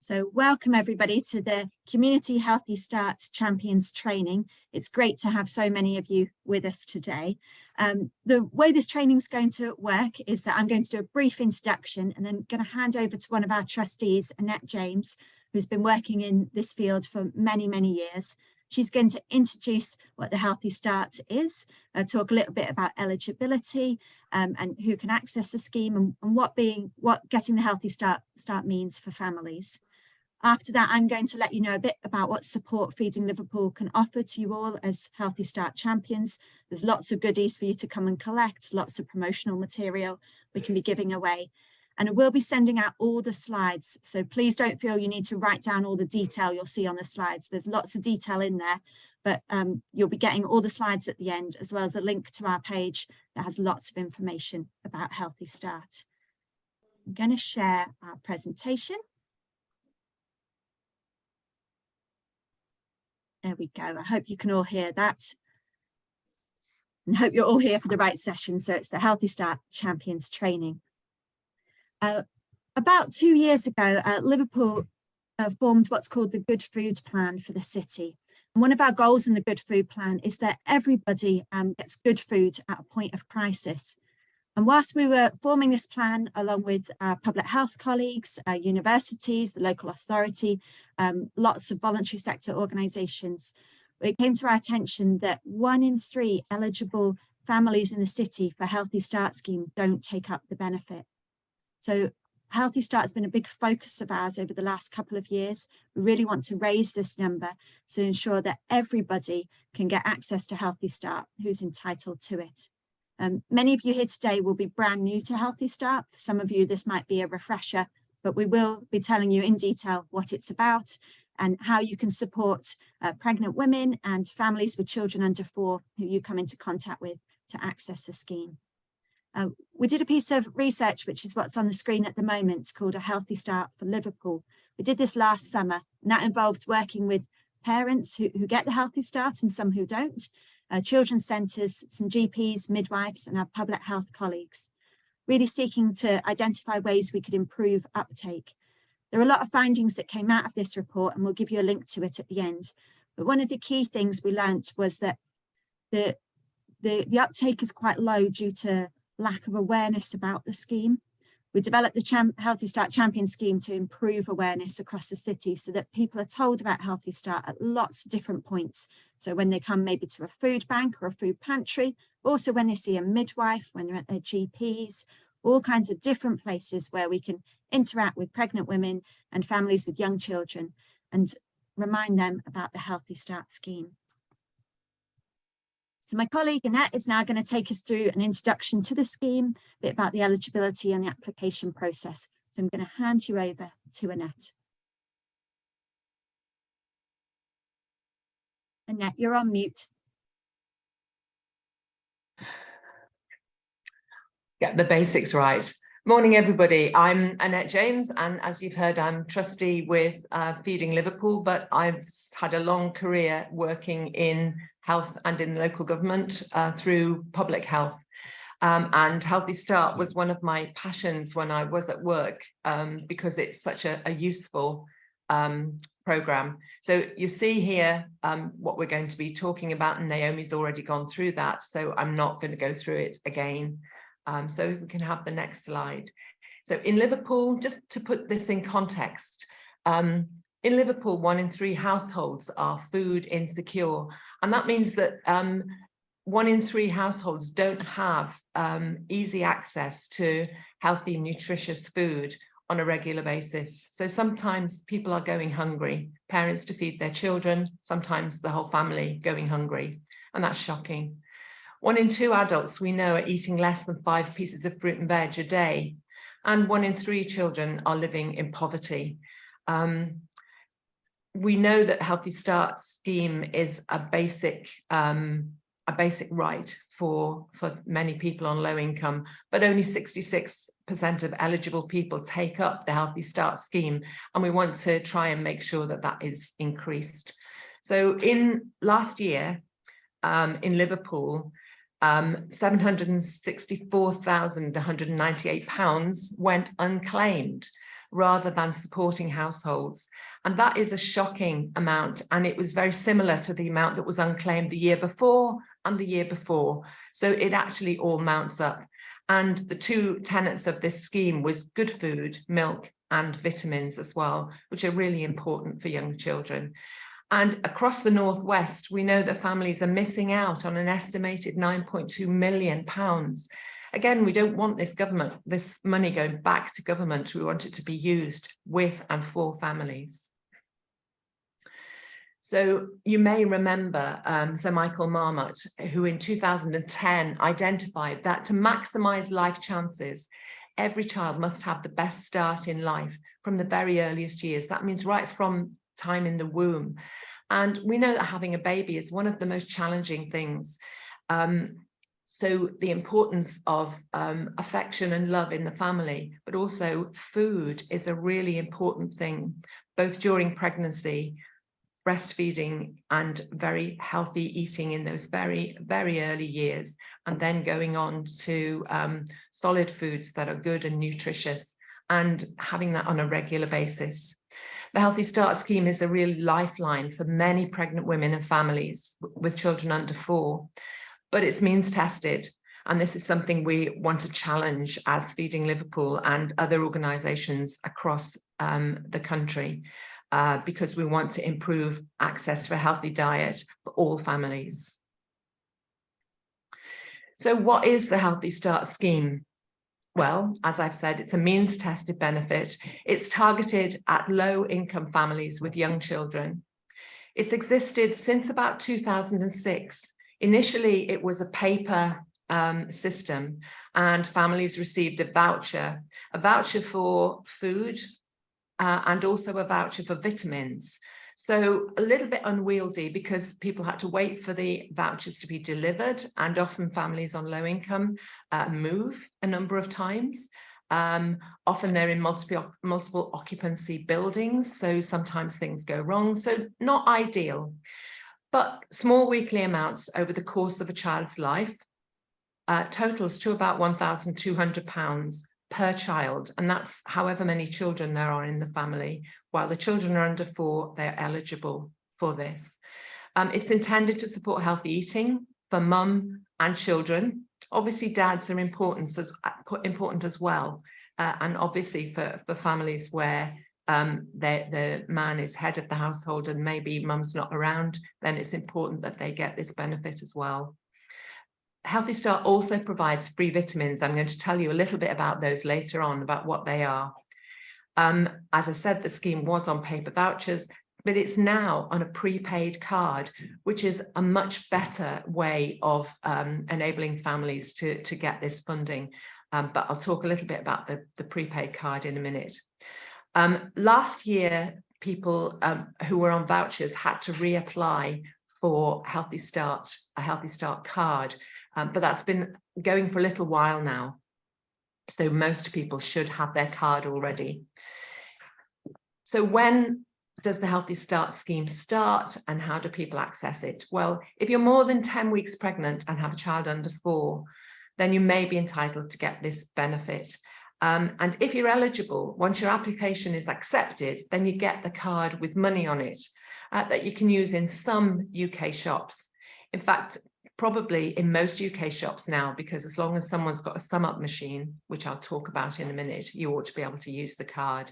So welcome everybody to the Community Healthy Start Champions training. It's great to have so many of you with us today. The way this training is going to work is that I'm going to do a brief introduction and then going to hand over to one of our trustees, Annette James, who's been working in this field for many, many years. She's going to introduce what the Healthy Start is, talk a little bit about eligibility and who can access the scheme and what getting the Healthy Start means for families. After that, I'm going to let you know a bit about what support Feeding Liverpool can offer to you all as Healthy Start champions. There's lots of goodies for you to come and collect, lots of promotional material we can be giving away. And we'll be sending out all the slides. So please don't feel you need to write down all the detail you'll see on the slides. There's lots of detail in there, but you'll be getting all the slides at the end, as well as a link to our page that has lots of information about Healthy Start. I'm going to share our presentation. There we go. I hope you can all hear that. And hope you're all here for the right session. So it's the Healthy Start Champions training. About 2 years ago, Liverpool formed what's called the Good Food Plan for the city. And one of our goals in the Good Food Plan is that everybody gets good food at a point of crisis. And whilst we were forming this plan, along with our public health colleagues, universities, the local authority, lots of voluntary sector organisations, it came to our attention that 1 in 3 eligible families in the city for Healthy Start scheme don't take up the benefit. So Healthy Start has been a big focus of ours over the last couple of years. We really want to raise this number to ensure that everybody can get access to Healthy Start who's entitled to it. Many of you here today will be brand new to Healthy Start. For some of you, this might be a refresher, but we will be telling you in detail what it's about and how you can support pregnant women and families with children under 4 who you come into contact with to access the scheme. We did a piece of research, which is what's on the screen at the moment. It's called A Healthy Start for Liverpool. We did this last summer, and that involved working with parents who get the Healthy Start and some who don't, children's centres, some GPs, midwives, and our public health colleagues, really seeking to identify ways we could improve uptake. There are a lot of findings that came out of this report, and we'll give you a link to it at the end. But one of the key things we learnt was that the uptake is quite low due to lack of awareness about the scheme. We developed the Healthy Start Champion scheme to improve awareness across the city so that people are told about Healthy Start at lots of different points. So when they come maybe to a food bank or a food pantry, also when they see a midwife, when they're at their GPs, all kinds of different places where we can interact with pregnant women and families with young children and remind them about the Healthy Start scheme. So my colleague Annette is now going to take us through an introduction to the scheme, a bit about the eligibility and the application process. So I'm going to hand you over to Annette. Annette, you're on mute. Get the basics right. Morning, everybody. I'm Annette James, and as you've heard, I'm trustee with Feeding Liverpool, but I've had a long career working in health and in local government through public health. And Healthy Start was one of my passions when I was at work because it's such a useful program. So you see here what we're going to be talking about, and Naomi's already gone through that, so I'm not going to go through it again. So we can have the next slide. So in Liverpool, just to put this in context, in Liverpool, 1 in 3 households are food insecure. And that means that 1 in 3 households don't have easy access to healthy, nutritious food on a regular basis. So sometimes people are going hungry, parents to feed their children, sometimes the whole family going hungry, and that's shocking. 1 in 2 adults we know are eating less than 5 pieces of fruit and veg a day, and 1 in 3 children are living in poverty. We know that Healthy Start scheme is a basic right for many people on low income, but only 66% of eligible people take up the Healthy Start scheme, and we want to try and make sure that that is increased. So in last year in Liverpool, £764,198 went unclaimed. rather than supporting households. And that is a shocking amount. And it was very similar to the amount that was unclaimed the year before and the year before. So it actually all mounts up. And the two tenets of this scheme was good food, milk, and vitamins as well, which are really important for young children. And across the Northwest, we know that families are missing out on an estimated £9.2 million. Again, we don't want this money going back to government. We want it to be used with and for families. So you may remember Sir Michael Marmot, who in 2010 identified that to maximise life chances, every child must have the best start in life from the very earliest years. That means right from time in the womb. And we know that having a baby is one of the most challenging things. So the importance of affection and love in the family, but also food is a really important thing, both during pregnancy, breastfeeding, and very healthy eating in those very, very early years, and then going on to solid foods that are good and nutritious, and having that on a regular basis. The Healthy Start scheme is a real lifeline for many pregnant women and families with children under 4, but it's means tested. And this is something we want to challenge as Feeding Liverpool and other organisations across the country, because we want to improve access to a healthy diet for all families. So what is the Healthy Start scheme? Well, as I've said, it's a means-tested benefit. It's targeted at low-income families with young children. It's existed since about 2006. Initially, it was a paper system, and families received a voucher for food, and also a voucher for vitamins. So a little bit unwieldy because people had to wait for the vouchers to be delivered, and often families on low income move a number of times. Often they're in multiple occupancy buildings, so sometimes things go wrong. So not ideal, but small weekly amounts over the course of a child's life totals to about £1,200 per child, and that's however many children there are in the family. While the children are under 4, they're eligible for this. It's intended to support healthy eating for mum and children. Obviously, dads are important as well, and obviously for families where the man is head of the household and maybe mum's not around, then it's important that they get this benefit as well. Healthy Start also provides free vitamins. I'm going to tell you a little bit about those later on, about what they are. As I said, the scheme was on paper vouchers, but it's now on a prepaid card, which is a much better way of enabling families to get this funding. But I'll talk a little bit about the prepaid card in a minute. Last year, people who were on vouchers had to reapply for a Healthy Start card. But that's been going for a little while now. So most people should have their card already. So when does the Healthy Start scheme start, and how do people access it? Well, if you're more than 10 weeks pregnant and have a child under 4, then you may be entitled to get this benefit. And if you're eligible, once your application is accepted, then you get the card with money on it that you can use in some UK shops. In fact, probably in most UK shops now, because as long as someone's got a sum up machine, which I'll talk about in a minute, you ought to be able to use the card.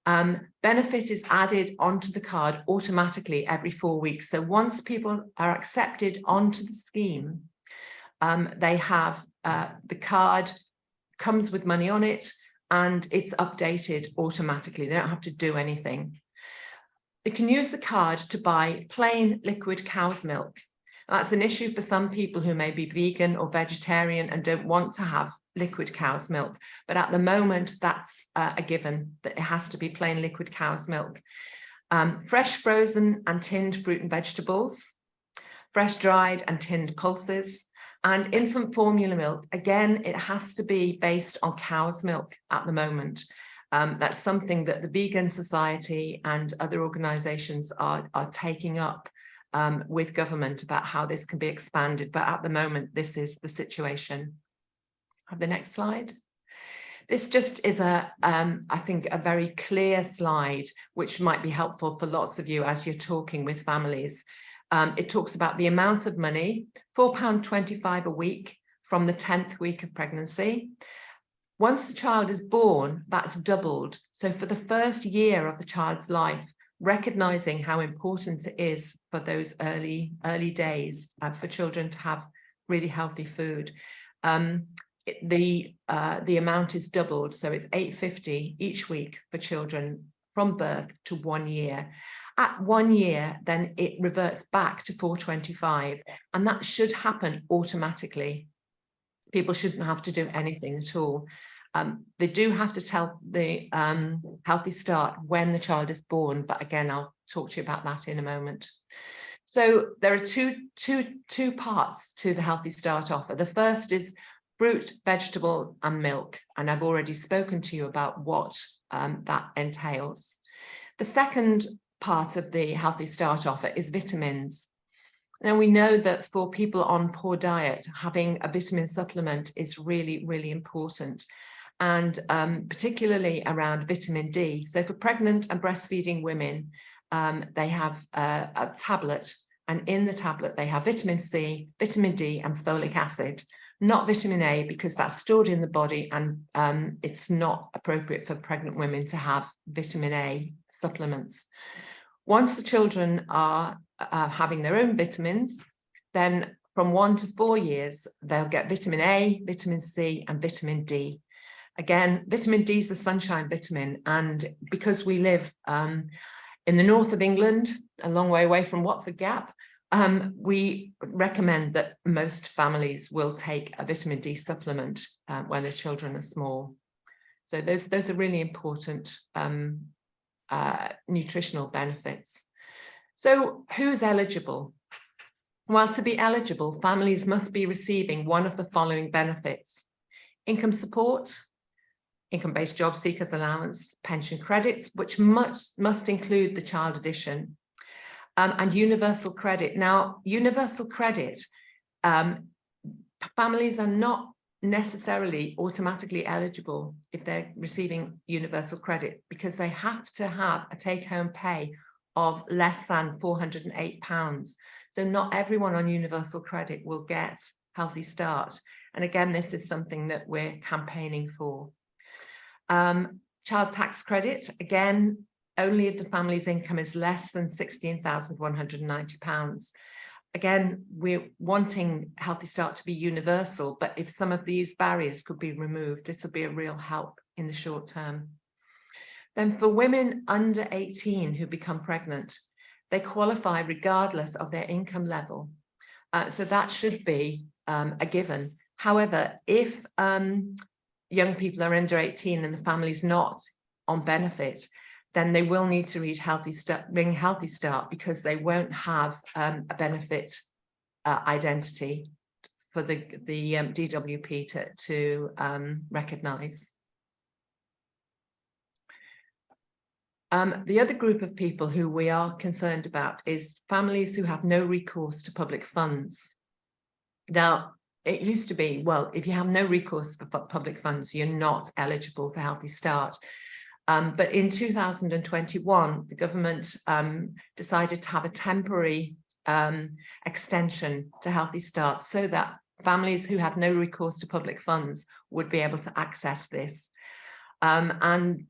Benefit is added onto the card automatically every 4 weeks. So once people are accepted onto the scheme, they have the card comes with money on it, and it's updated automatically. They don't have to do anything. They can use the card to buy plain liquid cow's milk. That's an issue for some people who may be vegan or vegetarian and don't want to have liquid cow's milk. But at the moment, that's a given, that it has to be plain liquid cow's milk. Fresh, frozen and tinned fruit and vegetables, fresh, dried and tinned pulses, and infant formula milk. Again, it has to be based on cow's milk at the moment. That's something that the Vegan Society and other organisations are taking up with government about how this can be expanded, but at the moment this is the situation. Have the next slide. This just is I think, a very clear slide, which might be helpful for lots of you as you're talking with families. It talks about the amount of money, £4.25 a week from the 10th week of pregnancy. Once the child is born, that's doubled. So for the first year of the child's life, recognizing how important it is for those early days for children to have really healthy food. The amount is doubled, so it's £8.50 each week for children from birth to 1 year. At 1 year, then it reverts back to £4.25, and that should happen automatically. People shouldn't have to do anything at all. They do have to tell the Healthy Start when the child is born, but again, I'll talk to you about that in a moment. So there are two parts to the Healthy Start offer. The first is fruit, vegetable, and milk, and I've already spoken to you about what that entails. The second part of the Healthy Start offer is vitamins. Now, we know that for people on poor diet, having a vitamin supplement is really, really important, and particularly around vitamin D. So for pregnant and breastfeeding women, they have a tablet, and in the tablet they have vitamin C, vitamin D, and folic acid. Not vitamin A, because that's stored in the body, and it's not appropriate for pregnant women to have vitamin A supplements. Once the children are having their own vitamins, then from 1 to 4 years, they'll get vitamin A, vitamin C, and vitamin D. Again, vitamin D is a sunshine vitamin, and because we live in the north of England, a long way away from Watford Gap, we recommend that most families will take a vitamin D supplement when their children are small. So those are really important nutritional benefits. So who's eligible? Well, to be eligible, families must be receiving one of the following benefits: income support, income-based job seekers allowance, pension credits, which must include the child addition, and universal credit. Now, universal credit, families are not necessarily automatically eligible if they're receiving universal credit, because they have to have a take-home pay of less than £408. So not everyone on universal credit will get Healthy Start. And again, this is something that we're campaigning for. Child tax credit, again, only if the family's income is less than £16,190. Again, we're wanting Healthy Start to be universal, but if some of these barriers could be removed, this would be a real help in the short term. Then for women under 18 who become pregnant, they qualify regardless of their income level. So that should be a given. However, if young people are under 18 and the family's not on benefit, then they will need to ring Healthy Start, because they won't have a benefit identity for the DWP to recognise. The other group of people who we are concerned about is families who have no recourse to public funds. Now, it used to be, well, if you have no recourse for public funds, you're not eligible for Healthy Start. But in 2021, the government decided to have a temporary extension to Healthy Start, so that families who have no recourse to public funds would be able to access this. And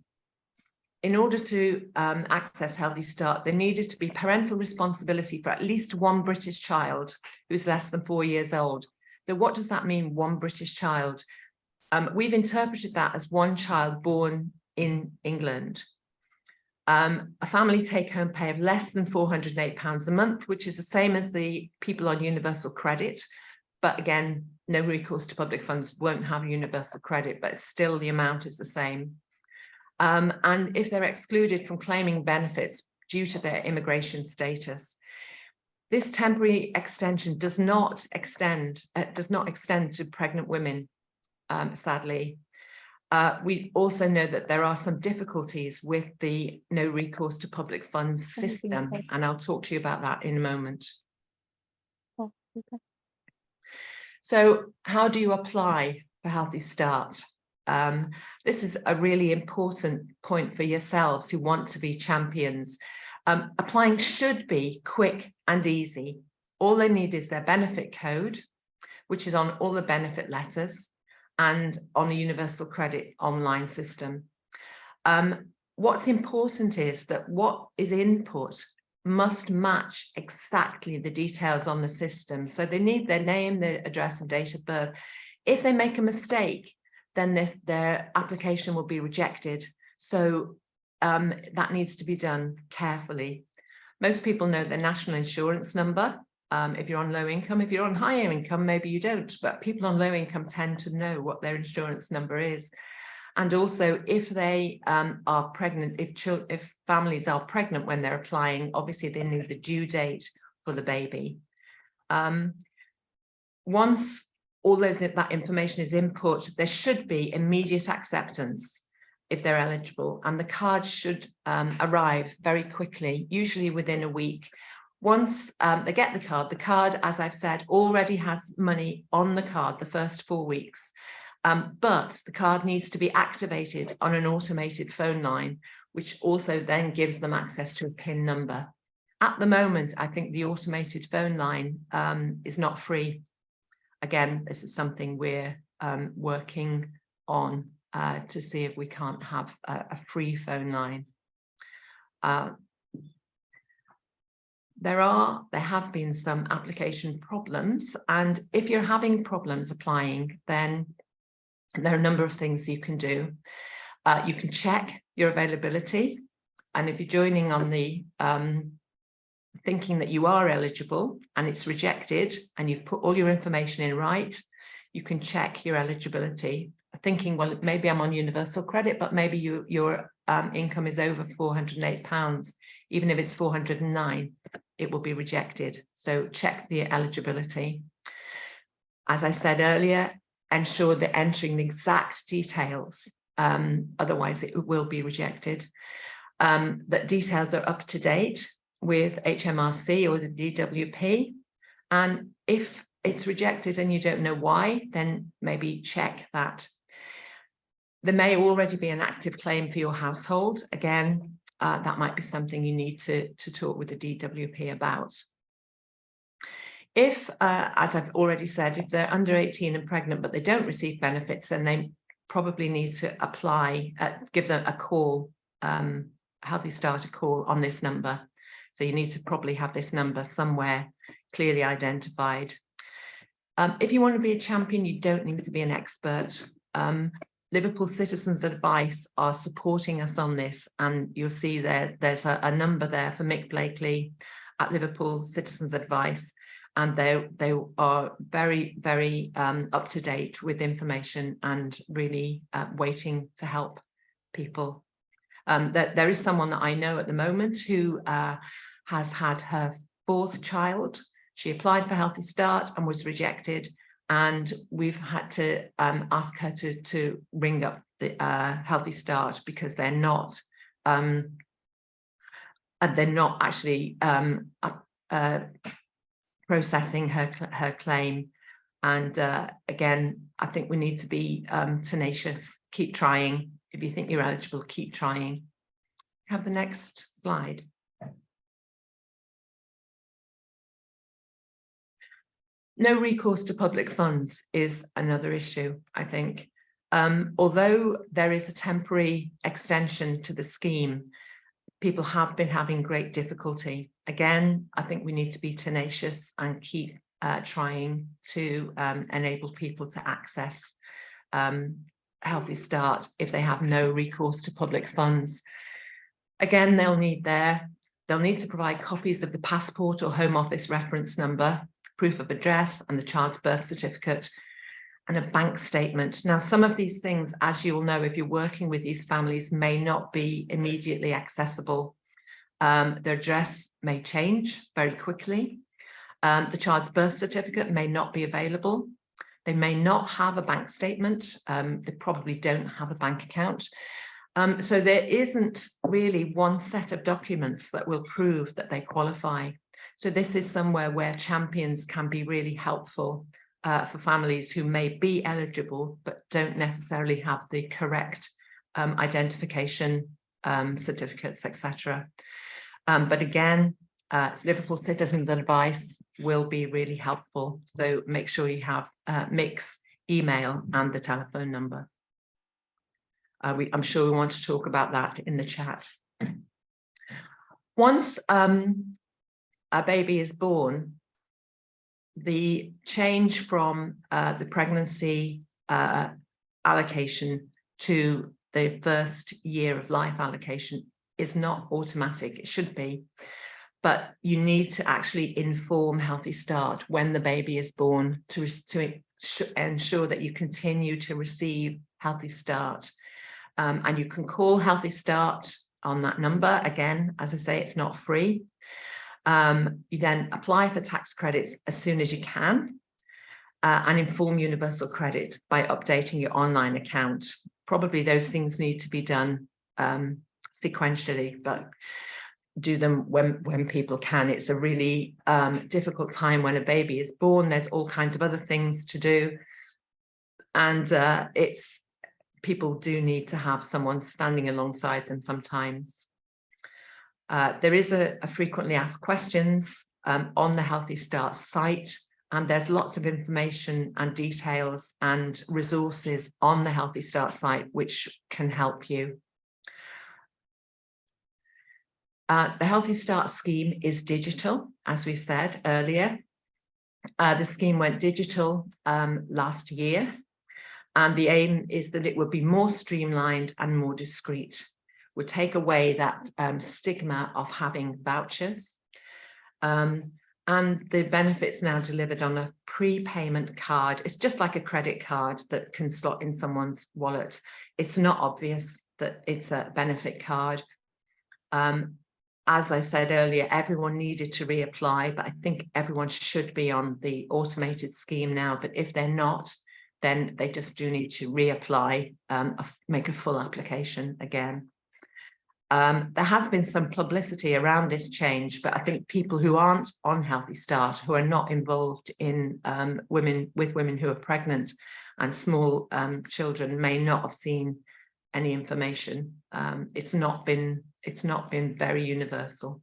in order to access Healthy Start, there needed to be parental responsibility for at least one British child who's less than 4 years old. So what does that mean, one British child? We've interpreted that as one child born in England. A family take-home pay of less than £408 a month, which is the same as the people on universal credit. But again, no recourse to public funds won't have universal credit, but still the amount is the same. And if they're excluded from claiming benefits due to their immigration status, this temporary extension does not extend to pregnant women, sadly. We also know that there are some difficulties with the no recourse to public funds system, and I'll talk to you about that in a moment. Oh, okay. So how do you apply for Healthy Start? This is a really important point for yourselves who want to be champions. Applying should be quick and easy. All they need is their benefit code, which is on all the benefit letters and on the Universal Credit online system. What's important is that what is input must match exactly the details on the system. So they need their name, their address and date of birth. If they make a mistake, then their application will be rejected. So that needs to be done carefully. Most people know their national insurance number. If you're on low income, if you're on higher income, maybe you don't, but people on low income tend to know what their insurance number is. And also, if they are pregnant, if families are pregnant when they're applying, obviously they need the due date for the baby. Once all that information is input, there should be immediate acceptance if they're eligible, and the card should arrive very quickly, usually within a week. Once they get the card, as I've said, already has money on the card the first 4 weeks. But the card needs to be activated on an automated phone line, which also then gives them access to a PIN number. At the moment, I think the automated phone line is not free. Again, this is something we're working on to see if we can't have a free phone line. There have been some application problems, and if you're having problems applying, then there are a number of things you can do. You can check your availability, and if you're joining on the thinking that you are eligible and it's rejected and you've put all your information in right, you can check your eligibility, thinking, well, maybe I'm on universal credit, but maybe your income is over £408. Even if it's 409, it will be rejected. So check the eligibility. As I said earlier, ensure that entering the exact details, otherwise it will be rejected. That details are up to date with HMRC or the DWP. And if it's rejected and you don't know why, then maybe check that. There may already be an active claim for your household. Again, that might be something you need to talk with the DWP about. If, as I've already said, if they're under 18 and pregnant, but they don't receive benefits, then they probably need to apply, give them a call, Healthy Start a call on this number. So you need to probably have this number somewhere clearly identified. If you want to be a champion, you don't need to be an expert. Liverpool Citizens Advice are supporting us on this, and you'll see there's a number there for Mick Blakely at Liverpool Citizens Advice, and they are very, very up to date with information and really waiting to help people. There is someone that I know at the moment who has had her 4th child. She applied for Healthy Start and was rejected, and we've had to ask her to ring up the Healthy Start because they're not actually processing her claim. And again, I think we need to be tenacious. Keep trying. If you think you're eligible, keep trying. Have the next slide. No recourse to public funds is another issue, I think. Although there is a temporary extension to the scheme, people have been having great difficulty. Again, I think we need to be tenacious and keep trying to enable people to access Healthy Start if they have no recourse to public funds. Again, they'll need to provide copies of the passport or Home Office reference number, proof of address and the child's birth certificate, and a bank statement. Now, some of these things, as you will know, if you're working with these families, may not be immediately accessible. Their address may change very quickly. The child's birth certificate may not be available. They may not have a bank statement. They probably don't have a bank account. So there isn't really one set of documents that will prove that they qualify. So this is somewhere where champions can be really helpful for families who may be eligible but don't necessarily have the correct identification certificates, etc. But again, Liverpool Citizens Advice will be really helpful. So make sure you have Mick's email and the telephone number. I'm sure we want to talk about that in the chat. Once a baby is born, the change from the pregnancy allocation to the first year of life allocation is not automatic. It should be, but you need to actually inform Healthy Start when the baby is born to ensure that you continue to receive Healthy Start. And you can call Healthy Start on that number. Again, as I say, it's not free. You then apply for tax credits as soon as you can and inform Universal Credit by updating your online account. Probably those things need to be done sequentially, but do them when people can. It's a really difficult time when a baby is born. There's all kinds of other things to do. And people do need to have someone standing alongside them sometimes. There is a frequently asked questions on the Healthy Start site, and there's lots of information and details and resources on the Healthy Start site which can help you. The Healthy Start scheme is digital, as we said earlier. The scheme went digital last year, and the aim is that it will be more streamlined and more discreet. Would take away that stigma of having vouchers. And the benefits now delivered on a prepayment card. It's just like a credit card that can slot in someone's wallet. It's not obvious that it's a benefit card. As I said earlier, everyone needed to reapply, but I think everyone should be on the automated scheme now. But if they're not, then they just do need to reapply, make a full application again. There has been some publicity around this change, but I think people who aren't on Healthy Start, who are not involved in women who are pregnant and small children, may not have seen any information. It's not been very universal.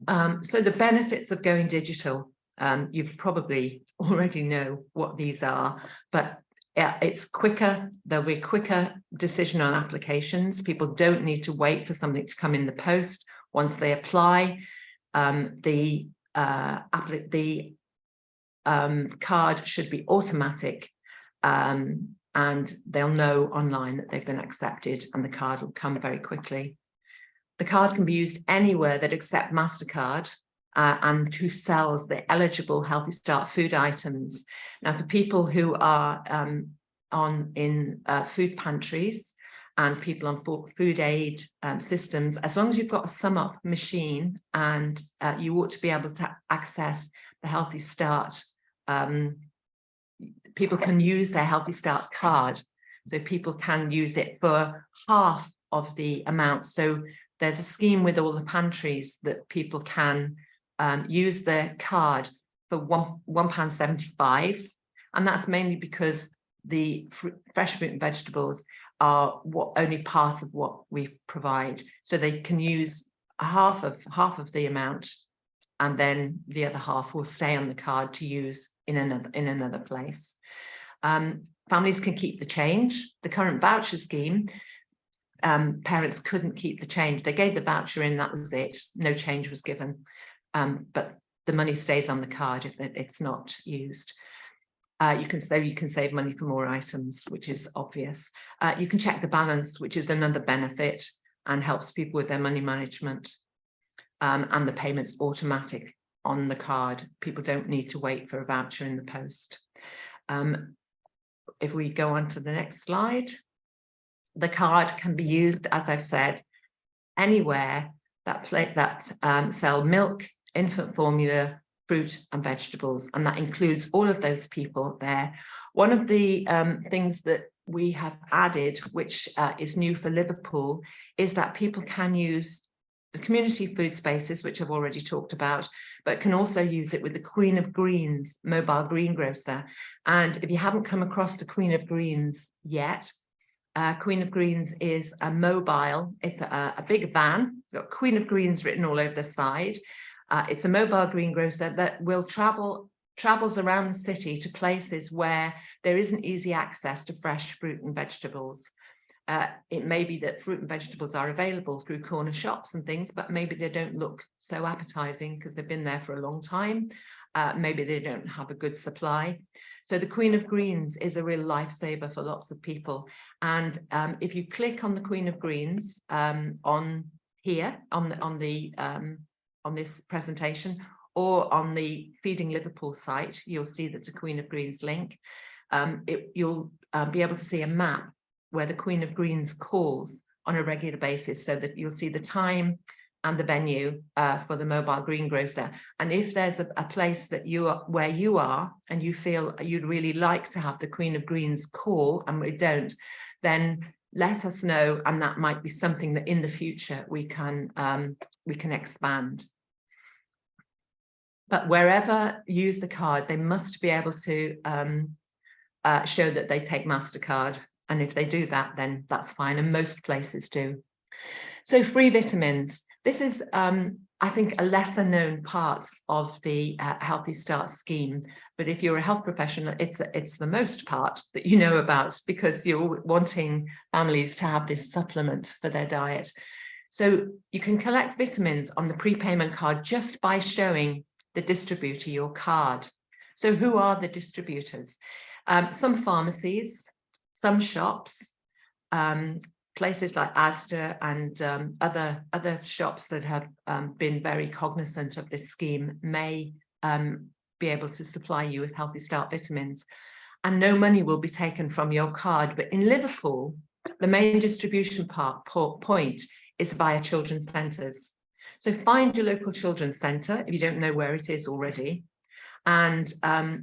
So the benefits of going digital, you probably already know what these are, but it's quicker. There'll be a quicker decision on applications. People don't need to wait for something to come in the post. Once they apply, the card should be automatic, and they'll know online that they've been accepted, and the card will come very quickly. The card can be used anywhere that accepts MasterCard and who sells the eligible Healthy Start food items. Now, for people who are in food pantries and people on food aid systems, as long as you've got a sum up machine, and you ought to be able to access the Healthy Start. People can use their Healthy Start card, so people can use it for half of the amount. So there's a scheme with all the pantries that people can use their card for £1.75, and that's mainly because the fresh fruit and vegetables are only part of what we provide, so they can use half of the amount, and then the other half will stay on the card to use in another place. Families can keep the change. The current voucher scheme, parents couldn't keep the change. They gave the voucher in, that was it. No change was given. But the money stays on the card if it's not used. You can save money for more items, which is obvious. You can check the balance, which is another benefit and helps people with their money management. And the payment's automatic on the card. People don't need to wait for a voucher in the post. If we go on to the next slide, the card can be used, as I've said, anywhere that sell milk, infant formula, fruit and vegetables, and that includes all of those people there. One of the things that we have added, which is new for Liverpool, is that people can use community food spaces, which I've already talked about, but can also use it with the Queen of Greens mobile greengrocer. And if you haven't come across the Queen of Greens yet, Queen of Greens is a mobile, it's a big van, it's got Queen of Greens written all over the side. It's a mobile greengrocer that will travels around the city to places where there isn't easy access to fresh fruit and vegetables. It may be that fruit and vegetables are available through corner shops and things, but maybe they don't look so appetizing because they've been there for a long time. Maybe they don't have a good supply. So the Queen of Greens is a real lifesaver for lots of people. And if you click on the Queen of Greens on here, on this presentation, or on the Feeding Liverpool site, you'll see that the Queen of Greens link. You'll be able to see a map where the Queen of Greens calls on a regular basis, so that you'll see the time and the venue for the mobile greengrocer. And if there's a place that where you are and you feel you'd really like to have the Queen of Greens call and we don't, then let us know, and that might be something that in the future we can expand. But wherever use the card, they must be able to show that they take MasterCard. And if they do that, then that's fine. And most places do. So free vitamins. This is, I think, a lesser known part of the Healthy Start scheme. But if you're a health professional, it's the most part that you know about, because you're wanting families to have this supplement for their diet. So you can collect vitamins on the prepayment card just by showing the distributor your card. So who are the distributors? Some pharmacies, some shops, places like Asda and other shops that have been very cognizant of this scheme may be able to supply you with Healthy Start vitamins, and no money will be taken from your card. But in Liverpool, the main distribution point is via children's centres. So find your local children's centre if you don't know where it is already, and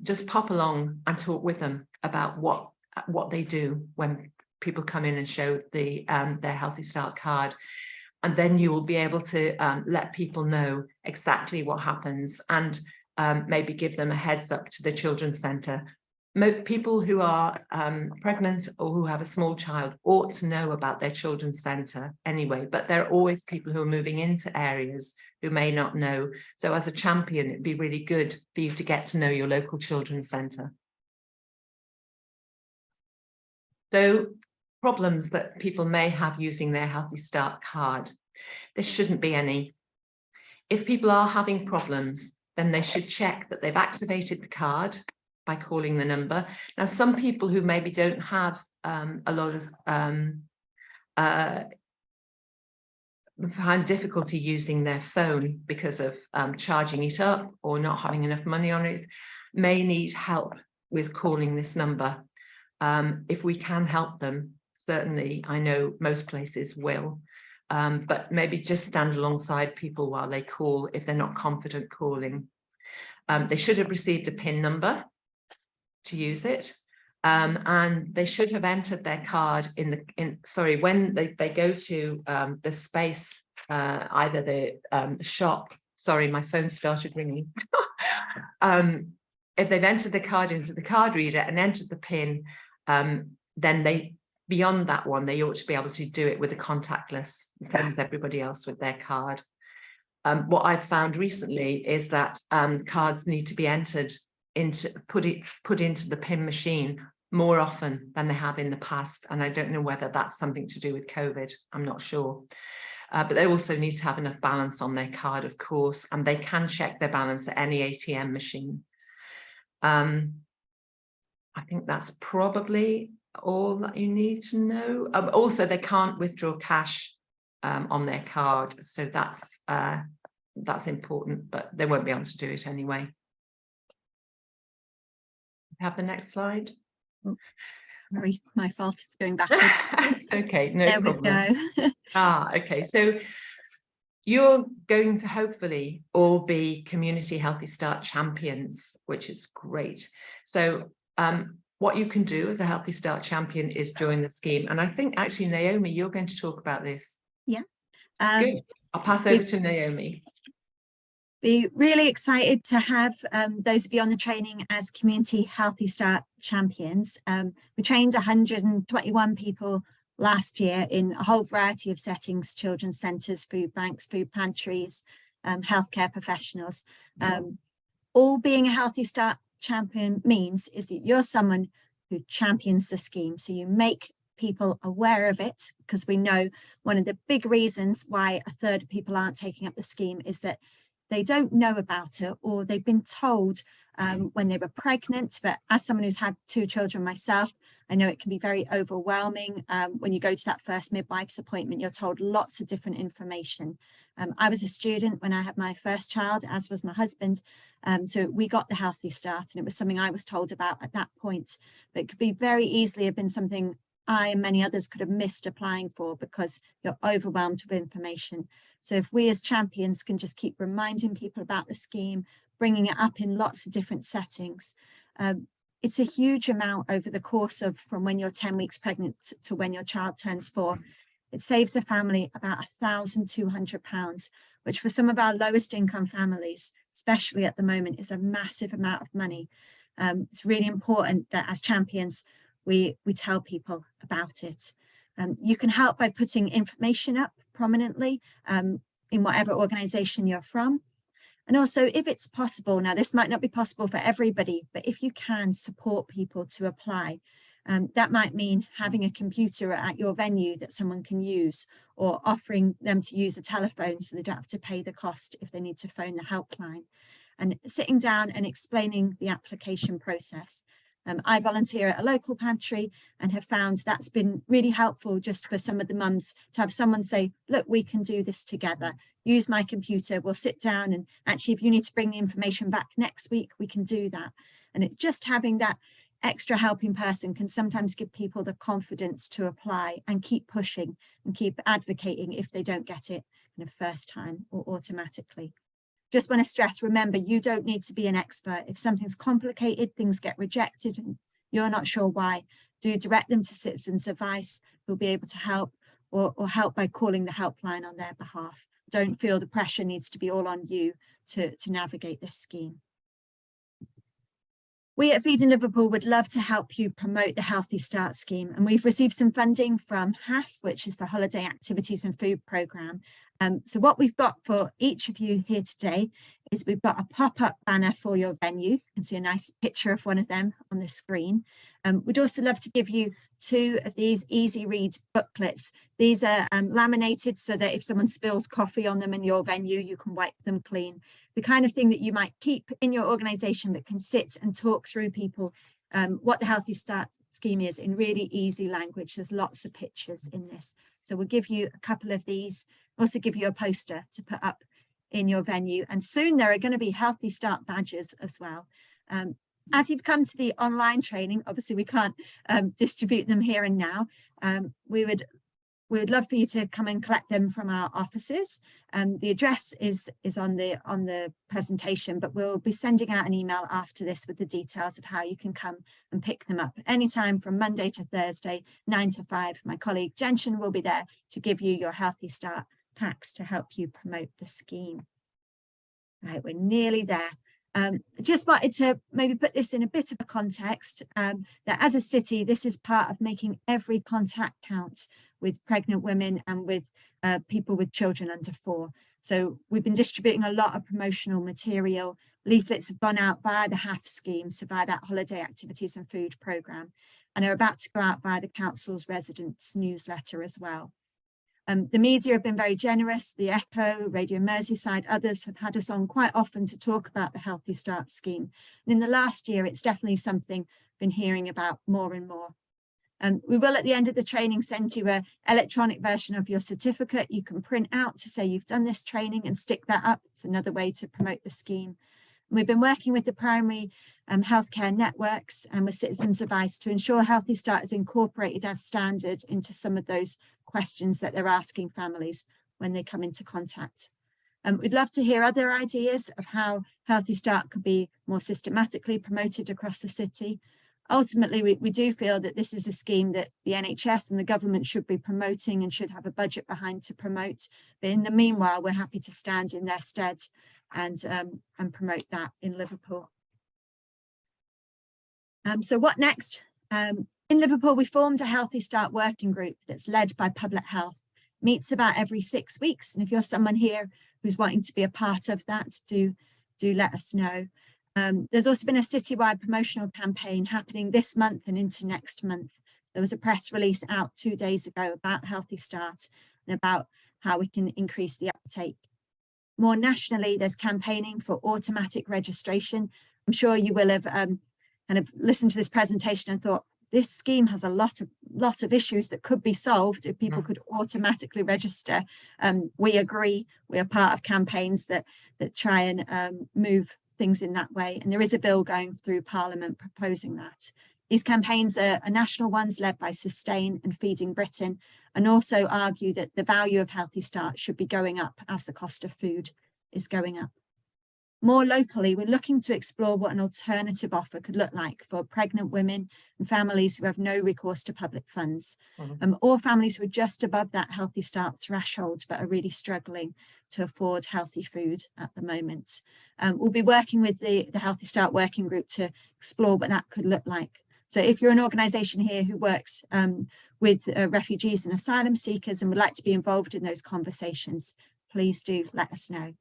just pop along and talk with them about what they do when people come in and show their Healthy Start card. And then you will be able to let people know exactly what happens, and maybe give them a heads up to the children's centre. People who are pregnant or who have a small child ought to know about their children's centre anyway, but there are always people who are moving into areas who may not know. So as a champion, it'd be really good for you to get to know your local children's centre. So problems that people may have using their Healthy Start card. There shouldn't be any. If people are having problems, then they should check that they've activated the card by calling the number. Now, some people who maybe don't have a lot of find difficulty using their phone because of charging it up or not having enough money on it, may need help with calling this number. If we can help them, certainly, I know most places will, but maybe just stand alongside people while they call if they're not confident calling. They should have received a PIN number to use it, and they should have entered their card when they go to the space, either the shop. Sorry, my phone started ringing. If they've entered the card into the card reader and entered the PIN, then beyond that one, they ought to be able to do it with a contactless, same as everybody else with their card. What I've found recently is that cards need to be entered put into the PIN machine more often than they have in the past, and I don't know whether that's something to do with COVID. I'm not sure, but they also need to have enough balance on their card, of course, and they can check their balance at any ATM machine. I think that's probably all that you need to know. Also, they can't withdraw cash on their card, so that's important, but they won't be able to do it anyway. Have the next slide. Sorry, my fault, it's going backwards. It's okay, no there problem. We go. Okay, so you're going to hopefully all be community Healthy Start champions, which is great. So what you can do as a Healthy Start champion is join the scheme. And I think actually, Naomi, you're going to talk about this. Yeah. Good. I'll pass over to Naomi. Be really excited to have those of you on the training as community Healthy Start champions. We trained 121 people last year in a whole variety of settings: children's centres, food banks, food pantries, healthcare professionals. All being a Healthy Start champion means is that you're someone who champions the scheme. So you make people aware of it, because we know one of the big reasons why a third of people aren't taking up the scheme is that they don't know about it, or they've been told when they were pregnant. But as someone who's had 2 children myself, I know it can be very overwhelming. When you go to that first midwife's appointment, you're told lots of different information. I was a student when I had my first child, as was my husband. So we got the Healthy Start, and it was something I was told about at that point. But it could be very easily have been something I and many others could have missed applying for because you're overwhelmed with information. So if we as champions can just keep reminding people about the scheme, bringing it up in lots of different settings, it's a huge amount over the course of from when you're 10 weeks pregnant to when your child turns 4. It saves a family about £1,200, which for some of our lowest income families, especially at the moment, is a massive amount of money. It's really important that as champions, we tell people about it. You can help by putting information up prominently in whatever organisation you're from. And also, if it's possible, now this might not be possible for everybody, but if you can support people to apply, that might mean having a computer at your venue that someone can use, or offering them to use a telephone so they don't have to pay the cost if they need to phone the helpline, and sitting down and explaining the application process. I volunteer at a local pantry and have found that's been really helpful just for some of the mums to have someone say, look, we can do this together. Use my computer, we'll sit down, and actually if you need to bring the information back next week, we can do that. And it's just having that extra helping person can sometimes give people the confidence to apply and keep pushing and keep advocating if they don't get it in the first time or automatically. Just want to stress, remember, you don't need to be an expert. If something's complicated, things get rejected and you're not sure why, do direct them to Citizens Advice, who'll be able to help, or help by calling the helpline on their behalf. Don't feel the pressure needs to be all on you to navigate this scheme. We at Feeding Liverpool would love to help you promote the Healthy Start scheme, and we've received some funding from HAF, which is the Holiday Activities and Food Programme. So what we've got for each of you here today is we've got a pop-up banner for your venue. You can see a nice picture of one of them on the screen. We'd also love to give you 2 of these easy read booklets. These are laminated so that if someone spills coffee on them in your venue, you can wipe them clean. The kind of thing that you might keep in your organisation that can sit and talk through people what the Healthy Start scheme is in really easy language. There's lots of pictures in this. So we'll give you a couple of these, also give you a poster to put up in your venue. And soon there are going to be Healthy Start badges as well. As you've come to the online training, obviously we can't distribute them here and now. We would love for you to come and collect them from our offices. The address is on the presentation, but we'll be sending out an email after this with the details of how you can come and pick them up anytime from Monday to Thursday, 9 to 5. My colleague Gentian will be there to give you your Healthy Start packs to help you promote the scheme. Right, we're nearly there. Just wanted to maybe put this in a bit of a context, that as a city, this is part of making every contact count with pregnant women and with people with children under 4. So we've been distributing a lot of promotional material. Leaflets have gone out via the HAF scheme, so via that Holiday Activities and Food Programme, and are about to go out via the Council's residents newsletter as well. The media have been very generous. The Echo, Radio Merseyside, others have had us on quite often to talk about the Healthy Start scheme. And in the last year, it's definitely something I've been hearing about more and more. We will at the end of the training send you an electronic version of your certificate you can print out to say you've done this training and stick that up. It's another way to promote the scheme. And we've been working with the primary healthcare networks and with Citizens Advice to ensure Healthy Start is incorporated as standard into some of those questions that they're asking families when they come into contact. We'd love to hear other ideas of how Healthy Start could be more systematically promoted across the city. ultimately, we do feel that this is a scheme that the NHS and the government should be promoting and should have a budget behind to promote. But in the meanwhile, we're happy to stand in their stead and promote that in Liverpool. So what next? In Liverpool, we formed a Healthy Start working group that's led by Public Health. Meets about every 6 weeks. And if you're someone here who's wanting to be a part of that, do let us know. There's also been a citywide promotional campaign happening this month and into next month. There was a press release out 2 days ago about Healthy Start and about how we can increase the uptake. More nationally, there's campaigning for automatic registration. I'm sure you will have kind of listened to this presentation and thought, this scheme has a lot of issues that could be solved if people could automatically register. We agree. We are part of campaigns that try and move things in that way. And there is a bill going through Parliament proposing that. These campaigns are national ones led by Sustain and Feeding Britain, and also argue that the value of Healthy Start should be going up as the cost of food is going up. More locally, we're looking to explore what an alternative offer could look like for pregnant women and families who have no recourse to public funds, or families who are just above that Healthy Start threshold but are really struggling to afford healthy food at the moment. We'll be working with the Healthy Start working group to explore what that could look like. So if you're an organisation here who works with refugees and asylum seekers and would like to be involved in those conversations, please do let us know.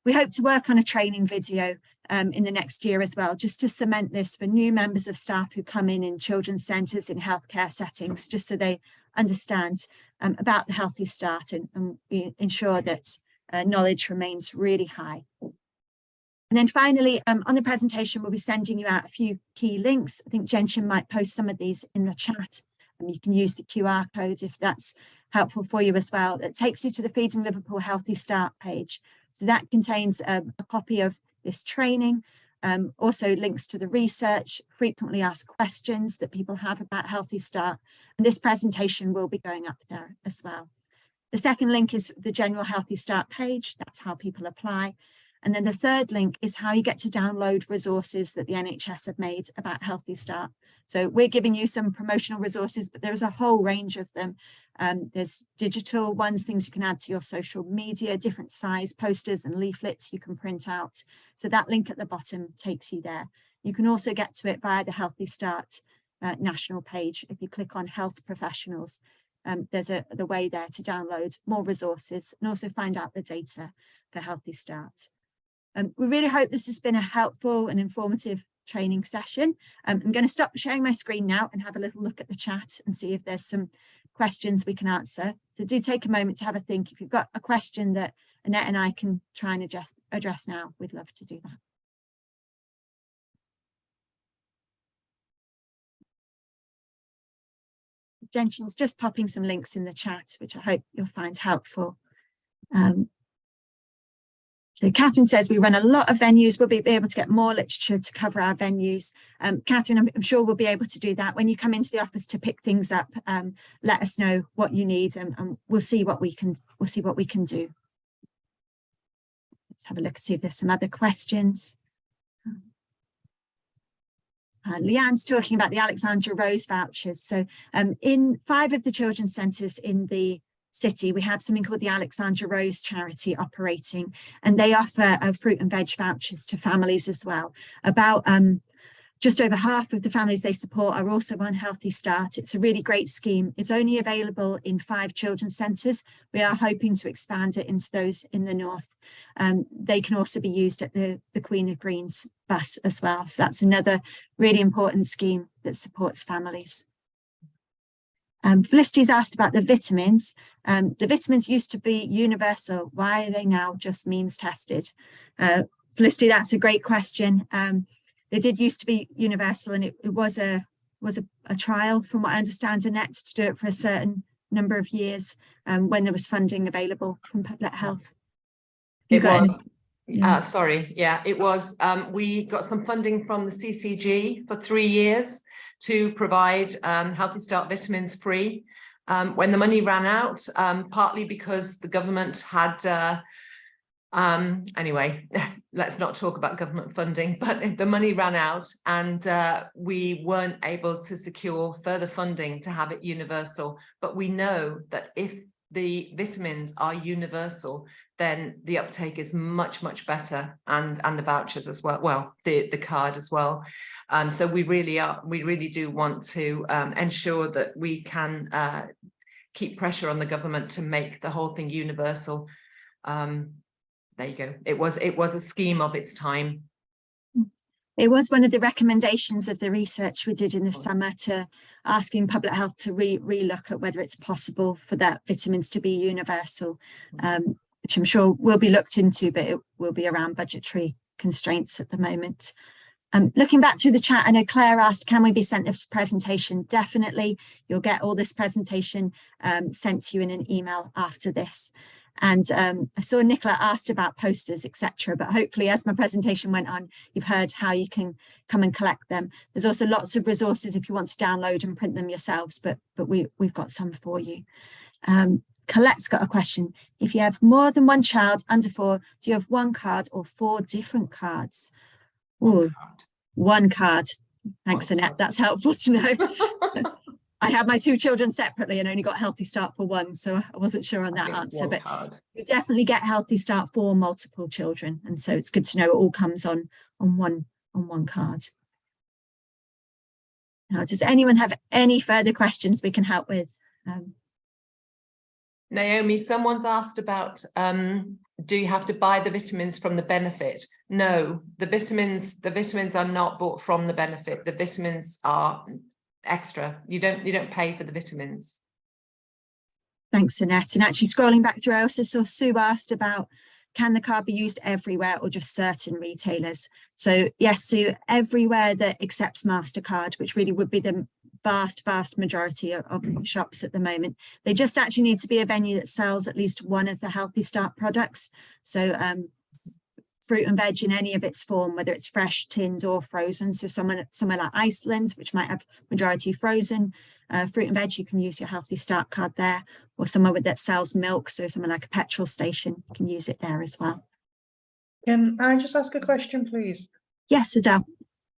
We hope to work on a training video in the next year as well, just to cement this for new members of staff who come in children's centres, in healthcare settings, just so they understand about the Healthy Start and we ensure that knowledge remains really high. And then finally, on the presentation, we'll be sending you out a few key links. I think Gentian might post some of these in the chat, and you can use the QR code if that's helpful for you as well. That takes you to the Feeding Liverpool Healthy Start page. So that contains a copy of this training, also links to the research, frequently asked questions that people have about Healthy Start. And this presentation will be going up there as well. The second link is the general Healthy Start page. That's how people apply. And then the third link is how you get to download resources that the NHS have made about Healthy Start. So we're giving you some promotional resources, but there's a whole range of them. There's digital ones, things you can add to your social media, different size posters and leaflets you can print out. So that link at the bottom takes you there. You can also get to it via the Healthy Start national page. If you click on Health Professionals, there's the way there to download more resources and also find out the data for Healthy Start. We really hope this has been a helpful and informative training session. I'm going to stop sharing my screen now and have a little look at the chat and see if there's some questions we can answer. So do take a moment to have a think. If you've got a question that Annette and I can try and address now, we'd love to do that. Gentian's just popping some links in the chat, which I hope you'll find helpful. So Catherine says we run a lot of venues. We'll be able to get more literature to cover our venues. Catherine, I'm sure we'll be able to do that. When you come into the office to pick things up, let us know what you need, and we'll see what we can do. Let's have a look and see if there's some other questions. Leanne's talking about the Alexandra Rose vouchers. So in 5 of the children's centres in the city, we have something called the Alexandra Rose charity operating, and they offer fruit and veg vouchers to families as well. About just over half of the families they support are also on Healthy Start. It's a really great scheme. It's only available in 5 children's centres. We are hoping to expand it into those in the north. They can also be used at the Queen of Greens bus as well. So that's another really important scheme that supports families. Felicity's asked about the vitamins. The vitamins used to be universal. Why are they now just means tested? Felicity, that's a great question. They did used to be universal, and it was a trial, from what I understand, Annette, to do it for a certain number of years when there was funding available from Public Health. It was. It was. We got some funding from the CCG for 3 years to provide Healthy Start vitamins free. When the money ran out, partly because the government had, anyway, let's not talk about government funding, but if the money ran out and we weren't able to secure further funding to have it universal. But we know that if the vitamins are universal, then the uptake is much, much better, and the vouchers as well, well, the card as well. So we really do want to ensure that we can keep pressure on the government to make the whole thing universal. There you go. It was a scheme of its time. It was one of the recommendations of the research we did in the summer, to asking public health to re-look at whether it's possible for that vitamins to be universal, which I'm sure will be looked into, but it will be around budgetary constraints at the moment. Looking back through the chat, I know Claire asked, can we be sent this presentation? Definitely. You'll get all this presentation sent to you in an email after this. And I saw Nicola asked about posters, etc. But hopefully, as my presentation went on, you've heard how you can come and collect them. There's also lots of resources if you want to download and print them yourselves, but we've got some for you. Colette's got a question. If you have more than one child under 4, do you have one card or 4 different cards? Ooh, one card. Thanks, Annette. That's helpful to know. I have my 2 children separately and only got Healthy Start for 1, so I wasn't sure on that answer. But you definitely get Healthy Start for multiple children, and so it's good to know it all comes on one card. Now, does anyone have any further questions we can help with? Naomi, someone's asked about, do you have to buy the vitamins from the benefit? No, the vitamins are not bought from the benefit. The vitamins are extra. You don't pay for the vitamins. Thanks, Annette. And actually scrolling back through, I also saw Sue asked about, can the card be used everywhere or just certain retailers? So yes, Sue, everywhere that accepts MasterCard, which really would be the vast majority of shops at the moment. They just actually need to be a venue that sells at least one of the Healthy Start products. So fruit and veg in any of its form, whether it's fresh, tinned or frozen. So somewhere like Iceland, which might have majority frozen fruit and veg, you can use your Healthy Start card there, or somewhere that sells milk. So somewhere like a petrol station, you can use it there as well. Can I just ask a question, please? Yes, Adele.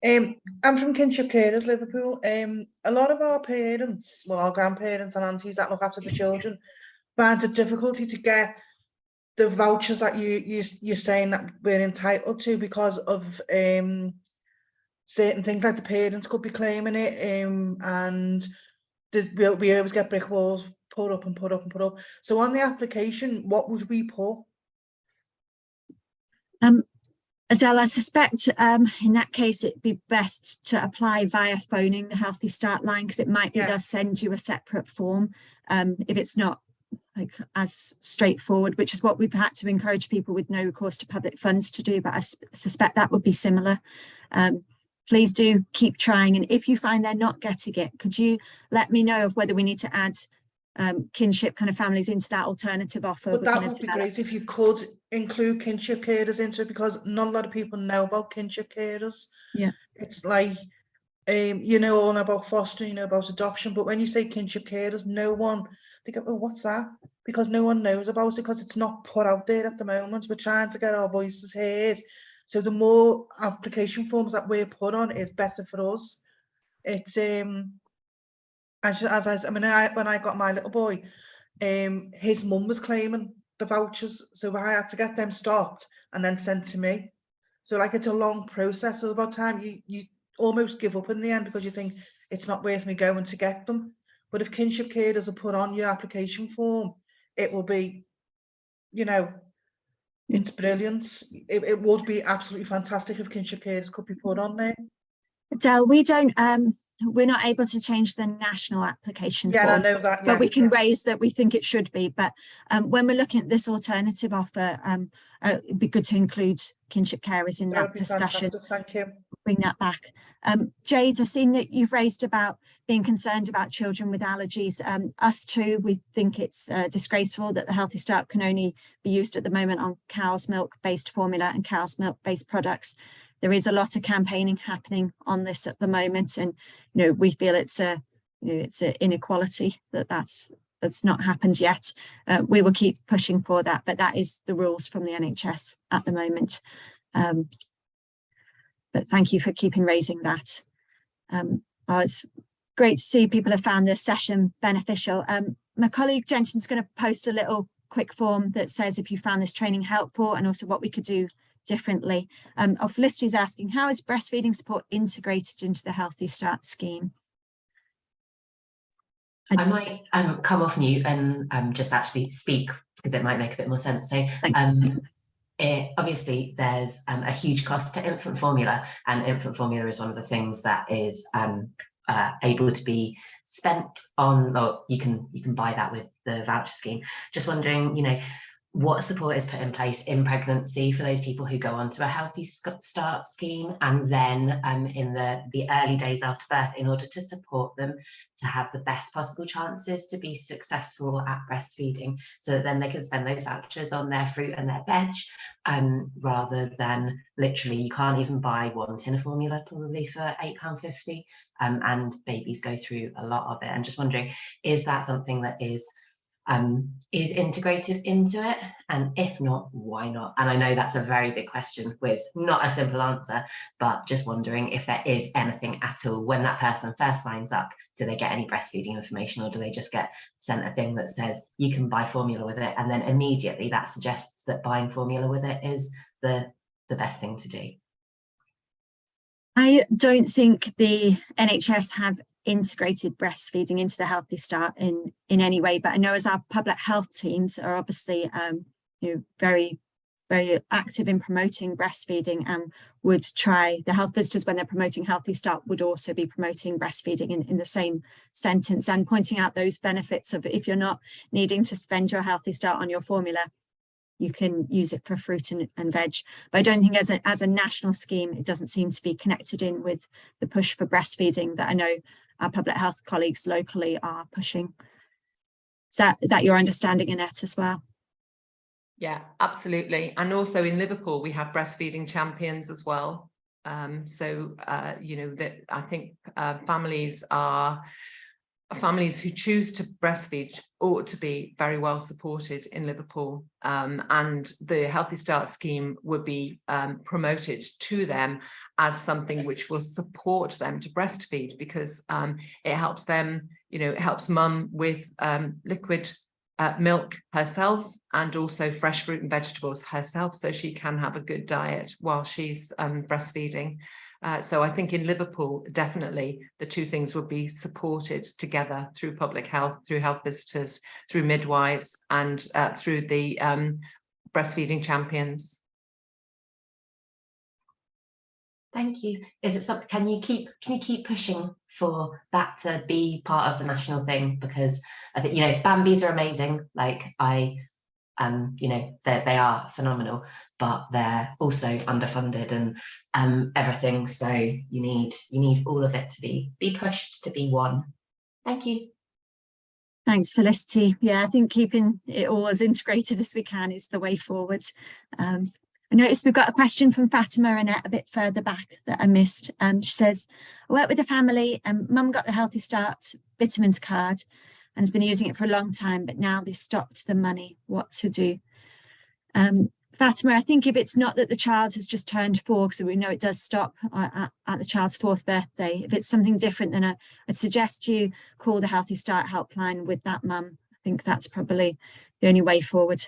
I'm from Kinship Carers, Liverpool. A lot of our parents, well, our grandparents and aunties that look after the children, find it difficulty to get the vouchers that you're saying that we're entitled to because of certain things, like the parents could be claiming it, and we always get brick walls put up and put up and put up. So on the application, what would we put? Adele, I suspect in that case it'd be best to apply via phoning the Healthy Start line, because it might be does send you a separate form if it's not like as straightforward, which is what we've had to encourage people with no recourse to public funds to do, but I suspect that would be similar. Please do keep trying, and if you find they're not getting it, could you let me know of whether we need to add kinship kind of families into that alternative offer? But that would be great if you could include kinship carers into it, because not a lot of people know about kinship carers. Yeah, it's like you know all about fostering, you know about adoption, but when you say kinship carers, no one, they go, oh, what's that? Because no one knows about it, because it's not put out there at the moment. We're trying to get our voices heard, so the more application forms that we're put on is better for us. It's when I got my little boy, his mum was claiming the vouchers, so I had to get them stopped and then sent to me. So like, it's a long process. So about time you almost give up in the end, because you think it's not worth me going to get them. But if kinship carers are put on your application form, it will be, you know, it's brilliant. It would be absolutely fantastic if kinship carers could be put on there. Adele, we're not able to change the national application form, I know that, but we can raise that we think it should be. But when we're looking at this alternative offer, it'd be good to include kinship carers in that discussion. Fantastic. Thank you. Bring that back. Jade, I've seen that you've raised about being concerned about children with allergies. Us too, we think it's disgraceful that the Healthy Start can only be used at the moment on cow's milk based formula and cow's milk based products. There is a lot of campaigning happening on this at the moment, and you know, we feel it's a inequality that's not happened yet. We will keep pushing for that, but that is the rules from the NHS at the moment. But thank you for keeping raising that. It's great to see people have found this session beneficial. My colleague Jensen's going to post a little quick form that says if you found this training helpful and also what we could do differently. Felicity is asking, how is breastfeeding support integrated into the Healthy Start scheme? I might come off mute and just actually speak because it might make a bit more sense. So obviously there's a huge cost to infant formula, and infant formula is one of the things that is able to be spent on, or you can buy that with the voucher scheme. Just wondering, you know, what support is put in place in pregnancy for those people who go on to a Healthy Start scheme, and then in the early days after birth, in order to support them to have the best possible chances to be successful at breastfeeding, so that then they can spend those vouchers on their fruit and their veg, rather than literally, you can't even buy one tin of formula probably for £8.50, and babies go through a lot of it. And just wondering, is that something that is integrated into it, and if not, why not? And I know that's a very big question with not a simple answer, but just wondering if there is anything at all when that person first signs up. Do they get any breastfeeding information, or do they just get sent a thing that says you can buy formula with it, and then immediately that suggests that buying formula with it is the best thing to do? I don't think the NHS have integrated breastfeeding into the Healthy Start in any way, but I know as our public health teams are obviously very active in promoting breastfeeding, and would try, the health visitors when they're promoting Healthy Start would also be promoting breastfeeding in the same sentence, and pointing out those benefits of, if you're not needing to spend your Healthy Start on your formula, you can use it for fruit and veg. But I don't think as a national scheme, it doesn't seem to be connected in with the push for breastfeeding that I know our public health colleagues locally are pushing. Is that your understanding, Annette, as well? Yeah, absolutely. And also in Liverpool, we have breastfeeding champions as well. So, you know, that I think families who choose to breastfeed ought to be very well supported in Liverpool, and the Healthy Start scheme would be promoted to them as something which will support them to breastfeed, because it helps them, you know, it helps mum with liquid milk herself, and also fresh fruit and vegetables herself, so she can have a good diet while she's breastfeeding. So I think in Liverpool, definitely the two things would be supported together through public health, through health visitors, through midwives, and through the breastfeeding champions. Thank you. Is it something, can you keep pushing for that to be part of the national thing? Because I think, you know, Bambis are amazing. Like you know, they are phenomenal, but they're also underfunded and everything. So you need all of it to be pushed to be one. Thank you. Thanks, Felicity. Yeah, I think keeping it all as integrated as we can is the way forward. I noticed we've got a question from Fatima Annette a bit further back that I missed. She says, I work with a family and mum got the Healthy Start vitamins card and has been using it for a long time, but now they stopped the money. What to do? Fatima, I think if it's not that the child has just turned 4, because we know it does stop at the child's 4th birthday. If it's something different, then I'd suggest you call the Healthy Start helpline with that mum. I think that's probably the only way forward.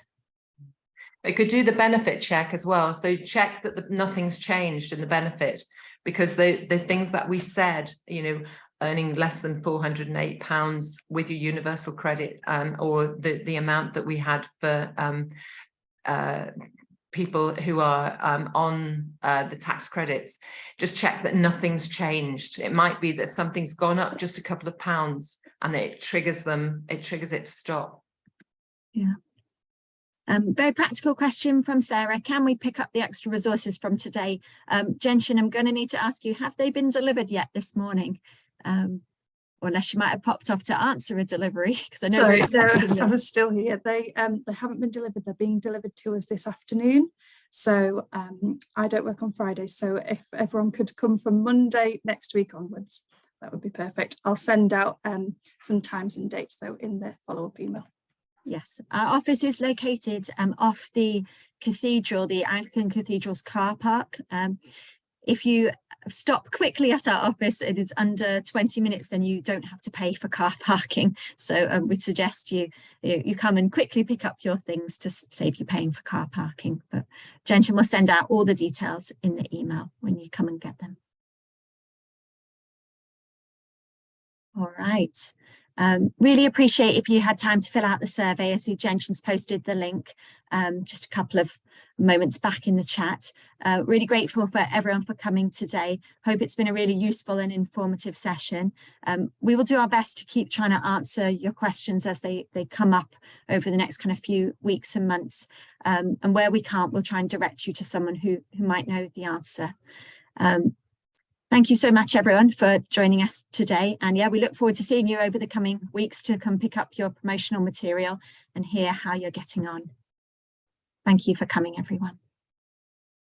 They could do the benefit check as well. So check that nothing's changed in the benefit, because the things that we said, you know, earning less than £408 with your universal credit, or the amount that we had for people who are on the tax credits, just check that nothing's changed. It might be that something's gone up just a couple of pounds and it triggers it to stop. Yeah. Very practical question from Sarah. Can we pick up the extra resources from today? Gentian, I'm going to need to ask you, have they been delivered yet this morning? Or unless you might have popped off to answer a delivery, because I know. So no, I was still here. They haven't been delivered. They're being delivered to us this afternoon. So I don't work on Fridays. So if everyone could come from Monday next week onwards, that would be perfect. I'll send out some times and dates though in the follow-up email. Yes, our office is located off the cathedral, the Anglican Cathedral's car park. If you stop quickly at our office, it is under 20 minutes, then you don't have to pay for car parking. So we'd suggest you come and quickly pick up your things to save you paying for car parking. But Gentian will send out all the details in the email when you come and get them. All right. Really appreciate if you had time to fill out the survey. I see Gentian's posted the link just a couple of moments back in the chat. Really grateful for everyone for coming today. Hope it's been a really useful and informative session. We will do our best to keep trying to answer your questions as they come up over the next kind of few weeks and months. And where we can't, we'll try and direct you to someone who might know the answer. Thank you so much, everyone, for joining us today. And yeah, we look forward to seeing you over the coming weeks to come pick up your promotional material and hear how you're getting on. Thank you for coming, everyone.